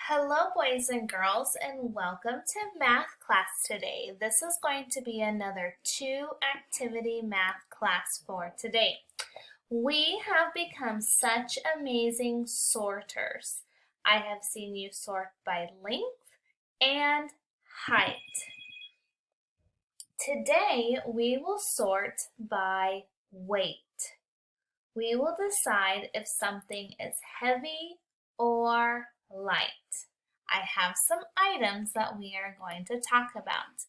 Hello, boys and girls, and welcome to math class today. This is going to be another two-activity math class for today. We have become such amazing sorters. I have seen you sort by length and height. Today, we will sort by weight. We will decide if something is heavy or light. I have some items that we are going to talk about.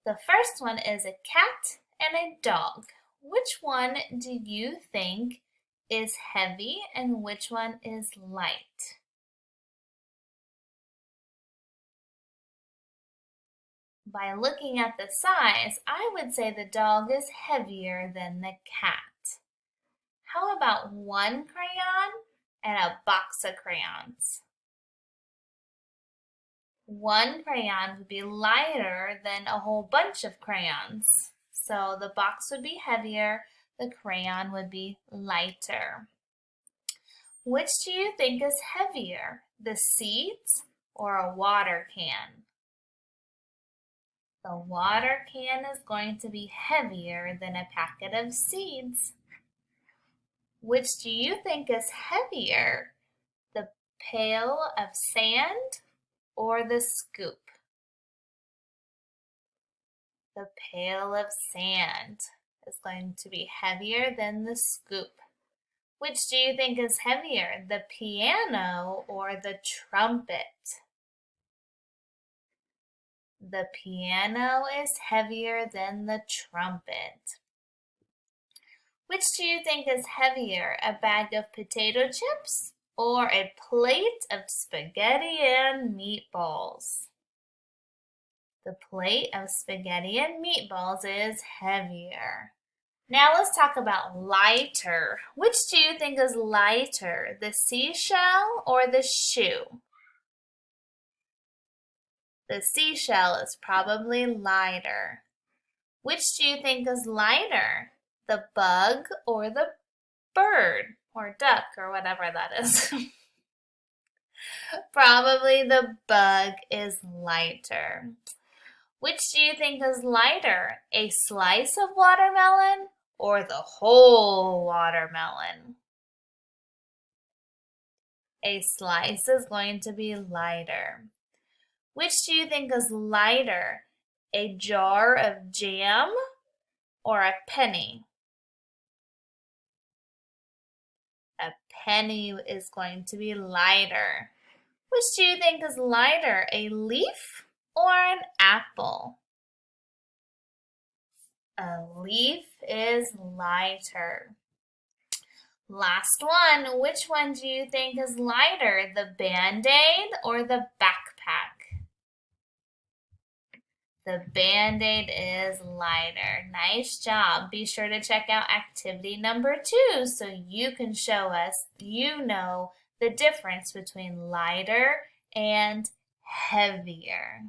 The first one is a cat and a dog. Which one do you think is heavy and which one is light? By looking at the size, I would say the dog is heavier than the cat. How about one crayon and a box of crayons? One crayon would be lighter than a whole bunch of crayons. So the box would be heavier, the crayon would be lighter. Which do you think is heavier, the seeds or a water can? The water can is going to be heavier than a packet of seeds. Which do you think is heavier, the pail of sand or the scoop? The pail of sand is going to be heavier than the scoop. Which do you think is heavier, the piano or the trumpet? The piano is heavier than the trumpet. Which do you think is heavier, a bag of potato chips or a plate of spaghetti and meatballs? The plate of spaghetti and meatballs is heavier. Now let's talk about lighter. Which do you think is lighter, the seashell or the shoe? The seashell is probably lighter. Which do you think is lighter, the bug or the bird or duck or whatever that is? Probably the bug is lighter. Which do you think is lighter, a slice of watermelon or the whole watermelon? A slice is going to be lighter. Which do you think is lighter, a jar of jam or a penny? A penny is going to be lighter. Which do you think is lighter, a leaf or an apple? A leaf is lighter. Last one, which one do you think is lighter, the Band-Aid or the backpack? The Band-Aid is lighter. Nice job. Be sure to check out activity number 2 so you can show us you know the difference between lighter and heavier.